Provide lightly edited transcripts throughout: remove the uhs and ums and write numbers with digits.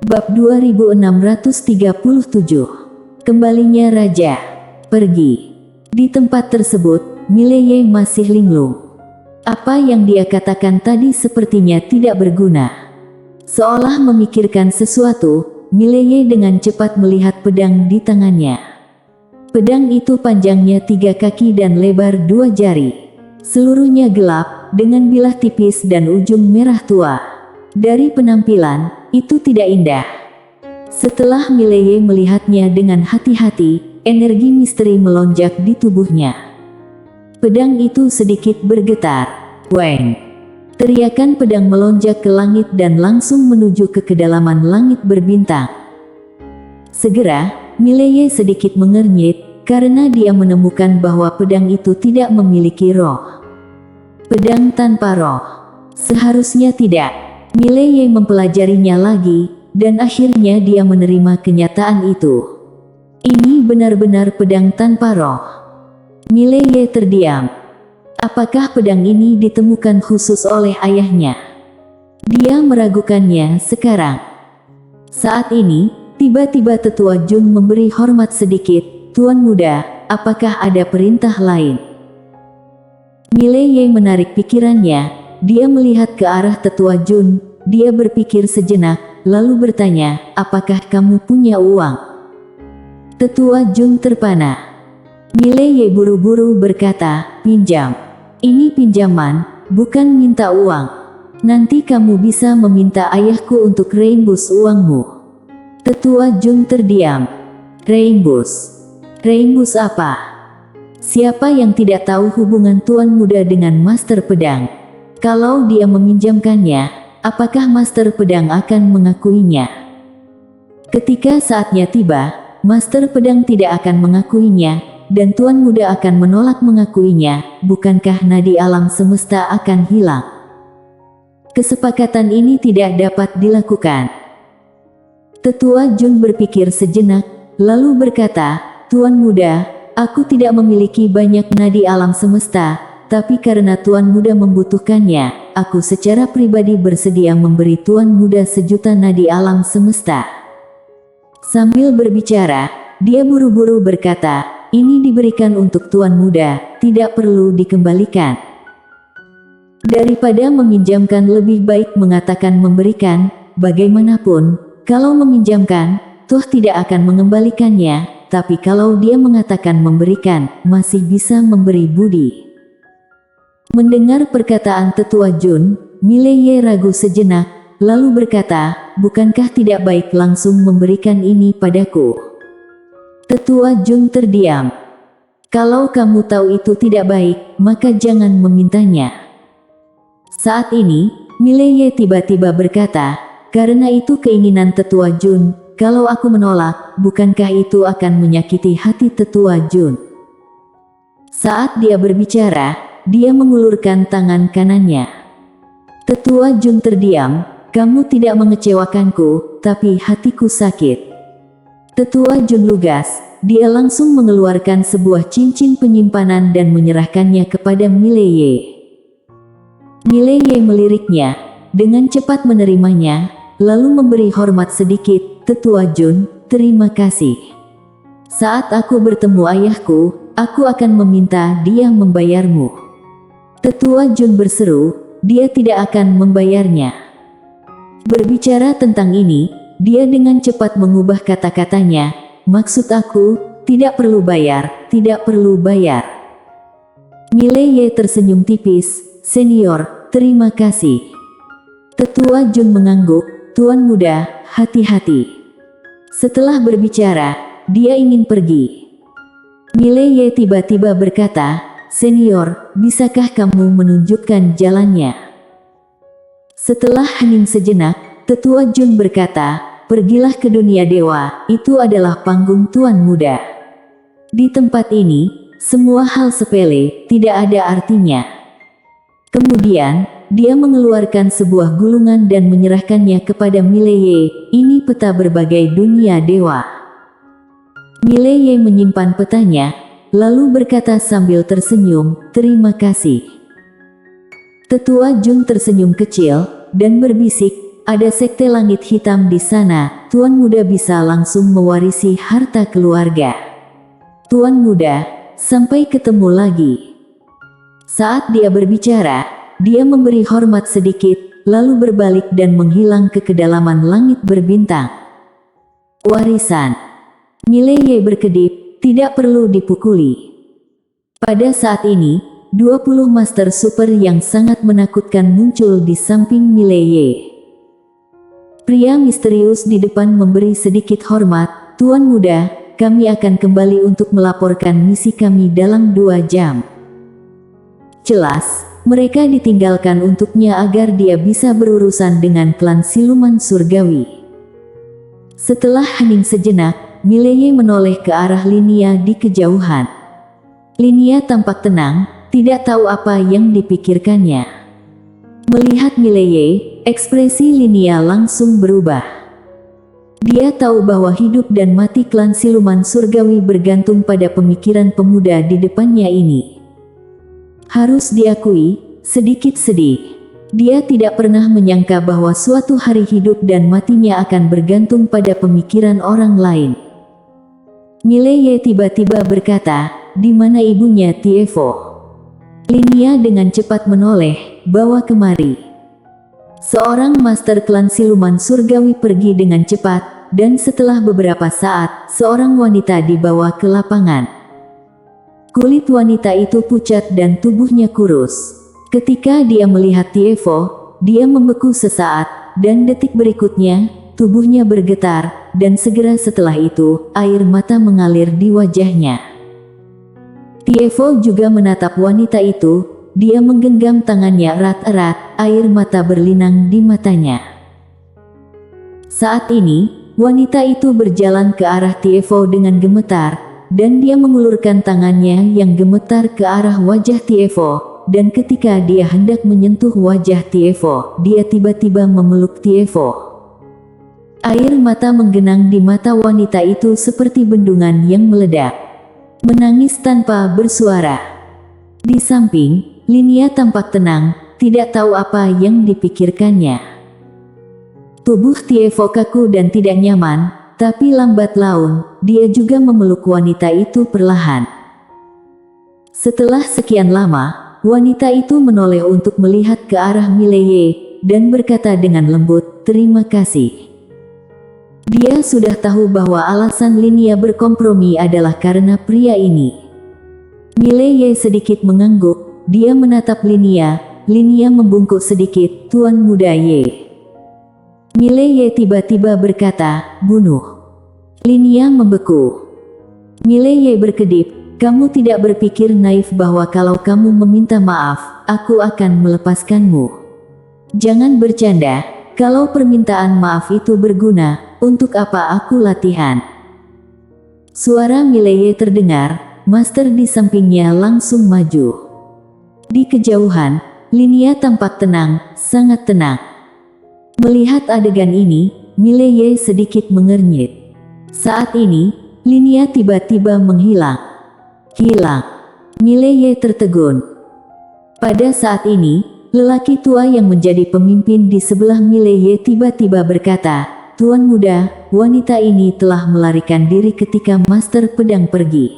Bab 2637. Kembalinya Raja. Pergi. Di tempat tersebut, Mileye masih linglung. Apa yang dia katakan tadi sepertinya tidak berguna. Seolah memikirkan sesuatu, Mileye dengan cepat melihat pedang di tangannya. Pedang itu panjangnya 3 kaki dan lebar 2 jari. Seluruhnya gelap, dengan bilah tipis dan ujung merah tua. Dari penampilan, itu tidak indah. Setelah Mileye melihatnya dengan hati-hati, energi misteri melonjak di tubuhnya. Pedang itu sedikit bergetar. Weng! Teriakan pedang melonjak ke langit dan langsung menuju ke kedalaman langit berbintang. Segera, Mileye sedikit mengernyit, karena dia menemukan bahwa pedang itu tidak memiliki roh. Pedang tanpa roh. Seharusnya tidak. Mileye mempelajarinya lagi, dan akhirnya dia menerima kenyataan itu. Ini benar-benar pedang tanpa roh. Mileye terdiam. Apakah pedang ini ditemukan khusus oleh ayahnya? Dia meragukannya sekarang. Saat ini, tiba-tiba Tetua Jun memberi hormat sedikit. Tuan muda, apakah ada perintah lain? Mileye menarik pikirannya. Dia melihat ke arah Tetua Jun. Dia berpikir sejenak, lalu bertanya, apakah kamu punya uang? Tetua Jun terpana. Mileye buru-buru berkata, pinjam. Ini pinjaman, bukan minta uang. Nanti kamu bisa meminta ayahku untuk reimbus uangmu. Tetua Jun terdiam. Reimbus? Reimbus apa? Siapa yang tidak tahu hubungan tuan muda dengan master pedang? Kalau dia meminjamkannya, apakah master pedang akan mengakuinya? Ketika saatnya tiba, master pedang tidak akan mengakuinya, dan tuan muda akan menolak mengakuinya. Bukankah nadi alam semesta akan hilang? Kesepakatan ini tidak dapat dilakukan. Tetua Jun berpikir sejenak, lalu berkata, Tuan muda, aku tidak memiliki banyak nadi alam semesta, tapi karena tuan muda membutuhkannya, aku secara pribadi bersedia memberi tuan muda 1.000.000 nadi alam semesta. Sambil berbicara, dia buru-buru berkata, ini diberikan untuk tuan muda, tidak perlu dikembalikan. Daripada meminjamkan lebih baik mengatakan memberikan, bagaimanapun, kalau meminjamkan, toh tidak akan mengembalikannya, tapi kalau dia mengatakan memberikan, masih bisa memberi budi. Mendengar perkataan Tetua Jun, Mileye ragu sejenak, lalu berkata, bukankah tidak baik langsung memberikan ini padaku? Tetua Jun terdiam. Kalau kamu tahu itu tidak baik, maka jangan memintanya. Saat ini, Mileye tiba-tiba berkata, karena itu keinginan Tetua Jun, kalau aku menolak, bukankah itu akan menyakiti hati Tetua Jun? Saat dia berbicara, dia mengulurkan tangan kanannya. Tetua Jun terdiam, kamu tidak mengecewakanku, tapi hatiku sakit. Tetua Jun lugas, dia langsung mengeluarkan sebuah cincin penyimpanan dan menyerahkannya kepada Mileye. Mileye meliriknya, dengan cepat menerimanya, lalu memberi hormat sedikit, Tetua Jun, terima kasih. Saat aku bertemu ayahku, aku akan meminta dia membayarmu. Tetua Jun berseru, dia tidak akan membayarnya. Berbicara tentang ini, dia dengan cepat mengubah kata-katanya, maksud aku, tidak perlu bayar, tidak perlu bayar. Mileye tersenyum tipis, senior, terima kasih. Tetua Jun mengangguk, tuan muda, hati-hati. Setelah berbicara, dia ingin pergi. Mileye tiba-tiba berkata, senior, bisakah kamu menunjukkan jalannya? Setelah hening sejenak, Tetua Jun berkata, pergilah ke dunia dewa, itu adalah panggung tuan muda. Di tempat ini, semua hal sepele, tidak ada artinya. Kemudian, dia mengeluarkan sebuah gulungan dan menyerahkannya kepada Mileye, ini peta berbagai dunia dewa. Mileye menyimpan petanya, lalu berkata sambil tersenyum, terima kasih. Tetua Jun tersenyum kecil, dan berbisik, ada sekte langit hitam di sana. Tuan muda bisa langsung mewarisi harta keluarga. Tuan muda, sampai ketemu lagi. Saat dia berbicara, dia memberi hormat sedikit, lalu berbalik dan menghilang ke kedalaman langit berbintang. Warisan. Mileye berkedip, tidak perlu dipukuli. Pada saat ini, 20 Master Super yang sangat menakutkan muncul di samping Mileye. Pria misterius di depan memberi sedikit hormat, Tuan muda, kami akan kembali untuk melaporkan misi kami dalam 2 jam. Jelas, mereka ditinggalkan untuknya agar dia bisa berurusan dengan klan siluman surgawi. Setelah hening sejenak, Mileye menoleh ke arah Linia di kejauhan. Linia tampak tenang, tidak tahu apa yang dipikirkannya. Melihat Mileye, ekspresi Linia langsung berubah. Dia tahu bahwa hidup dan mati klan siluman surgawi bergantung pada pemikiran pemuda di depannya ini. Harus diakui, sedikit sedih. Dia tidak pernah menyangka bahwa suatu hari hidup dan matinya akan bergantung pada pemikiran orang lain. Mileye tiba-tiba berkata, "Di mana ibunya Tiefo?" Linia dengan cepat menoleh, "Bawa kemari." Seorang master klan siluman surgawi pergi dengan cepat, dan setelah beberapa saat, seorang wanita dibawa ke lapangan. Kulit wanita itu pucat dan tubuhnya kurus. Ketika dia melihat Tiefo, dia membeku sesaat, dan detik berikutnya, tubuhnya bergetar, dan segera setelah itu, air mata mengalir di wajahnya. Tiefo juga menatap wanita itu, dia menggenggam tangannya erat-erat, air mata berlinang di matanya. Saat ini, wanita itu berjalan ke arah Tiefo dengan gemetar, dan dia mengulurkan tangannya yang gemetar ke arah wajah Tiefo, dan ketika dia hendak menyentuh wajah Tiefo, dia tiba-tiba memeluk Tiefo. Air mata menggenang di mata wanita itu seperti bendungan yang meledak. Menangis tanpa bersuara. Di samping, Linia tampak tenang, tidak tahu apa yang dipikirkannya. Tubuh Tiefo kaku dan tidak nyaman, tapi lambat laun, dia juga memeluk wanita itu perlahan. Setelah sekian lama, wanita itu menoleh untuk melihat ke arah Mileye, dan berkata dengan lembut, "Terima kasih." Dia sudah tahu bahwa alasan Linia berkompromi adalah karena pria ini. Mileye sedikit mengangguk, dia menatap Linia, Linia membungkuk sedikit, "Tuan muda Ye." Mileye tiba-tiba berkata, "Bunuh." Linia membeku. Mileye berkedip, "Kamu tidak berpikir naif bahwa kalau kamu meminta maaf, aku akan melepaskanmu. Jangan bercanda, kalau permintaan maaf itu berguna, untuk apa aku latihan?" Suara Mileye terdengar, master di sampingnya langsung maju. Di kejauhan, Linia tampak tenang, sangat tenang. Melihat adegan ini, Mileye sedikit mengernyit. Saat ini, Linia tiba-tiba menghilang. Hilang. Mileye tertegun. Pada saat ini, lelaki tua yang menjadi pemimpin di sebelah Mileye tiba-tiba berkata, "Tuan muda, wanita ini telah melarikan diri ketika Master Pedang pergi.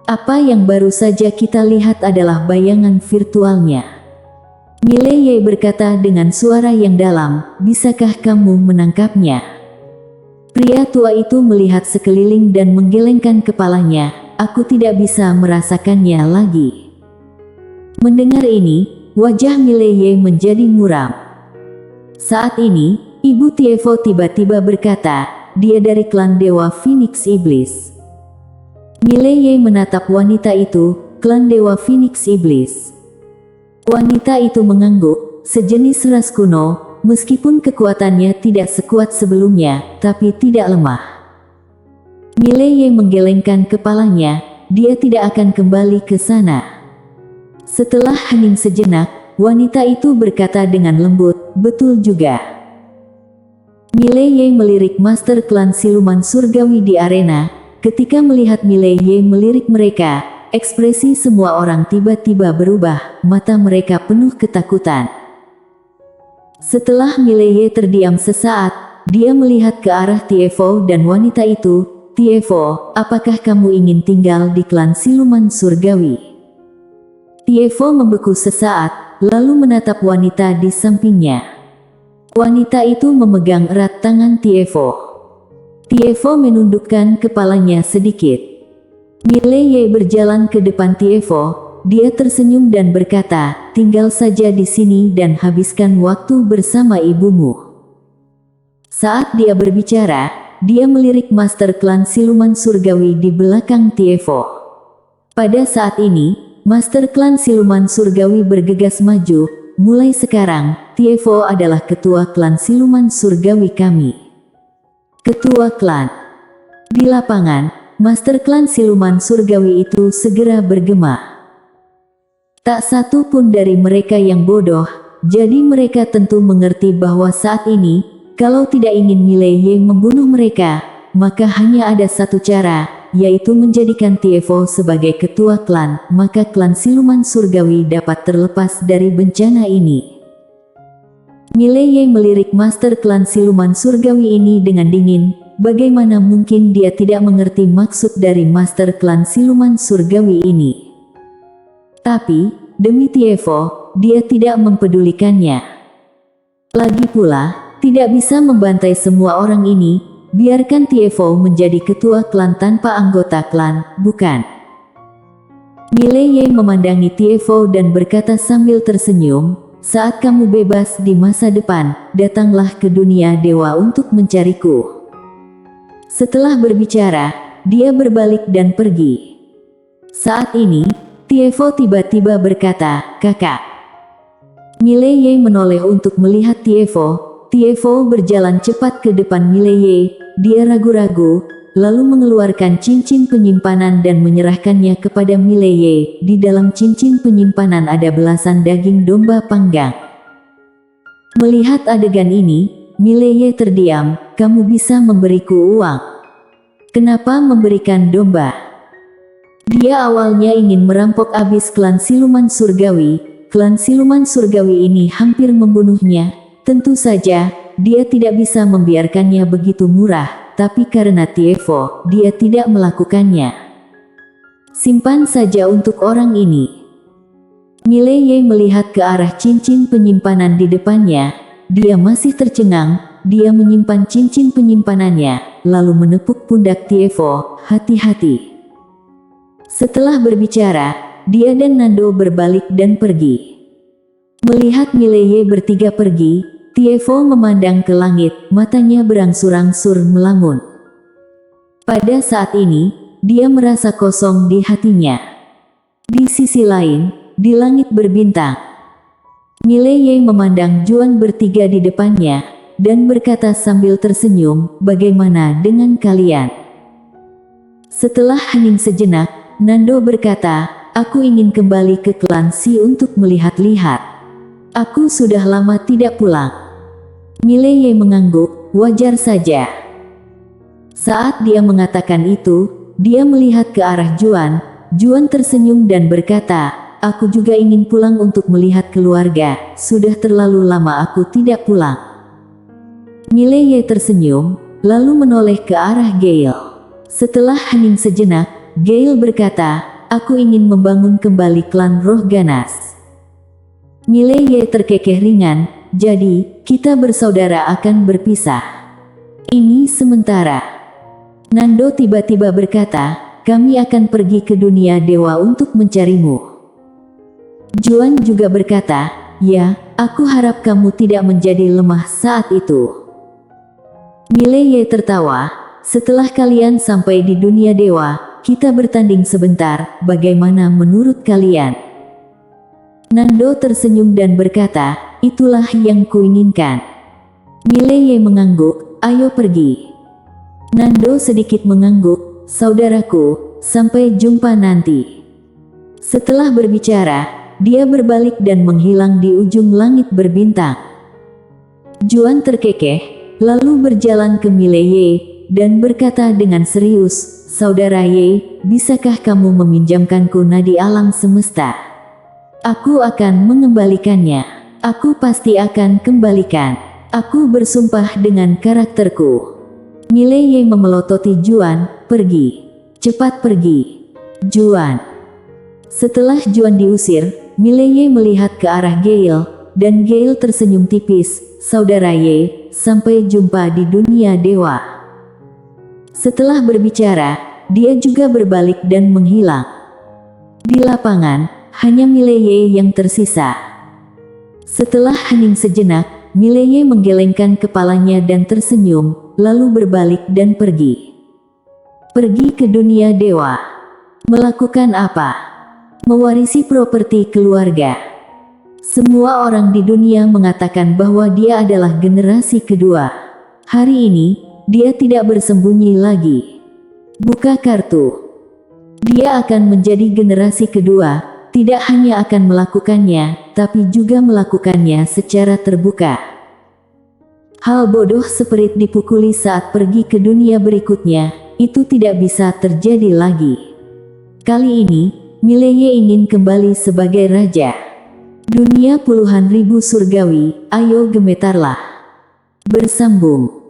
Apa yang baru saja kita lihat adalah bayangan virtualnya." Mileye berkata dengan suara yang dalam, "Bisakah kamu menangkapnya?" Pria tua itu melihat sekeliling dan menggelengkan kepalanya, "Aku tidak bisa merasakannya lagi." Mendengar ini, wajah Mileye menjadi muram. Saat ini, Ibu Tiefo tiba-tiba berkata, "Dia dari klan Dewa Phoenix Iblis." Mileye menatap wanita itu, "Klan Dewa Phoenix Iblis." Wanita itu mengangguk, sejenis ras kuno, meskipun kekuatannya tidak sekuat sebelumnya, tapi tidak lemah. Mileye menggelengkan kepalanya, dia tidak akan kembali ke sana. Setelah hening sejenak, wanita itu berkata dengan lembut, "Betul juga." Mileye melirik master klan siluman surgawi di arena. Ketika melihat Mileye melirik mereka, ekspresi semua orang tiba-tiba berubah, mata mereka penuh ketakutan. Setelah Mileye terdiam sesaat, dia melihat ke arah Tiefo dan wanita itu. Tiefo, apakah kamu ingin tinggal di klan siluman surgawi? Tiefo membeku sesaat, lalu menatap wanita di sampingnya. Wanita itu memegang erat tangan Tiefo. Tiefo menundukkan kepalanya sedikit. Mileye berjalan ke depan Tiefo. Dia tersenyum dan berkata, tinggal saja di sini dan habiskan waktu bersama ibumu. Saat dia berbicara, dia melirik Master Klan Siluman Surgawi di belakang Tiefo. Pada saat ini, Master Klan Siluman Surgawi bergegas maju. Mulai sekarang, Tiefo adalah ketua klan Siluman Surgawi kami. Ketua klan. Di lapangan, Master Klan Siluman Surgawi itu segera bergema. Tak satu pun dari mereka yang bodoh, jadi mereka tentu mengerti bahwa saat ini, kalau tidak ingin Mileye membunuh mereka, maka hanya ada satu cara, yaitu menjadikan Tiefo sebagai ketua klan, maka klan Siluman Surgawi dapat terlepas dari bencana ini. Mileye melirik Master Klan Siluman Surgawi ini dengan dingin. Bagaimana mungkin dia tidak mengerti maksud dari Master Klan Siluman Surgawi ini? Tapi, demi Tiefo, dia tidak mempedulikannya. Lagi pula, tidak bisa membantai semua orang ini, biarkan Tiefo menjadi ketua klan tanpa anggota klan, bukan? Mileye memandangi Tiefo dan berkata sambil tersenyum, saat kamu bebas di masa depan, datanglah ke dunia dewa untuk mencariku. Setelah berbicara, dia berbalik dan pergi. Saat ini, Tiefo tiba-tiba berkata, kakak. Mileye menoleh untuk melihat Tiefo. Tiefo berjalan cepat ke depan Mileye. Dia ragu-ragu, lalu mengeluarkan cincin penyimpanan dan menyerahkannya kepada Mileye. Di dalam cincin penyimpanan ada belasan daging domba panggang. Melihat adegan ini, Mileye terdiam. Kamu bisa memberiku uang. Kenapa memberikan domba? Dia awalnya ingin merampok habis klan Siluman Surgawi. Klan Siluman Surgawi ini hampir membunuhnya. Tentu saja, dia tidak bisa membiarkannya begitu murah, tapi karena Tiefo, dia tidak melakukannya. Simpan saja untuk orang ini. Mileye melihat ke arah cincin penyimpanan di depannya. Dia masih tercengang. Dia menyimpan cincin penyimpanannya, lalu menepuk pundak Tiefo, hati-hati. Setelah berbicara, dia dan Nando berbalik dan pergi. Melihat Mileye bertiga pergi, Tiefo memandang ke langit, matanya berangsur-angsur melamun. Pada saat ini, dia merasa kosong di hatinya. Di sisi lain, di langit berbintang, Mileye memandang Juan bertiga di depannya, dan berkata sambil tersenyum, bagaimana dengan kalian? Setelah hening sejenak, Nando berkata, aku ingin kembali ke klan Si untuk melihat-lihat. Aku sudah lama tidak pulang. Mileye mengangguk, wajar saja. Saat dia mengatakan itu, dia melihat ke arah Juan. Juan tersenyum dan berkata, aku juga ingin pulang untuk melihat keluarga. Sudah terlalu lama aku tidak pulang. Mileye tersenyum, lalu menoleh ke arah Gale. Setelah hening sejenak, Gale berkata, aku ingin membangun kembali klan Roh Ganas. Mileye terkekeh ringan, jadi, kita bersaudara akan berpisah. Ini sementara. Nando tiba-tiba berkata, kami akan pergi ke dunia dewa untuk mencarimu. Juan juga berkata, ya, aku harap kamu tidak menjadi lemah saat itu. Mileye tertawa, setelah kalian sampai di dunia dewa, kita bertanding sebentar, bagaimana menurut kalian? Nando tersenyum dan berkata, itulah yang kuinginkan. Mileye mengangguk, ayo pergi. Nando sedikit mengangguk, saudaraku, sampai jumpa nanti. Setelah berbicara, dia berbalik dan menghilang di ujung langit berbintang. Juan terkekeh, lalu berjalan ke Mileye, dan berkata dengan serius, saudara Ye, bisakah kamu meminjamkanku nadi alam semesta? Aku akan mengembalikannya. Aku pasti akan kembalikan. Aku bersumpah dengan karakterku. Mileye memelototi Juan, pergi. Cepat pergi. Juan. Setelah Juan diusir, Mileye melihat ke arah Gale, dan Gale tersenyum tipis. Saudara Ye, sampai jumpa di dunia dewa. Setelah berbicara, dia juga berbalik dan menghilang. Di lapangan, hanya Mileye yang tersisa. Setelah hening sejenak, Mileye menggelengkan kepalanya dan tersenyum, lalu berbalik dan pergi. Pergi ke dunia dewa. Melakukan apa? Mewarisi properti keluarga. Semua orang di dunia mengatakan bahwa dia adalah generasi kedua. Hari ini, dia tidak bersembunyi lagi. Buka kartu. Dia akan menjadi generasi kedua, tidak hanya akan melakukannya, tapi juga melakukannya secara terbuka. Hal bodoh seperti dipukuli saat pergi ke dunia berikutnya, itu tidak bisa terjadi lagi. Kali ini, Mileye ingin kembali sebagai raja. Dunia puluhan ribu surgawi, ayo gemetarlah. Bersambung.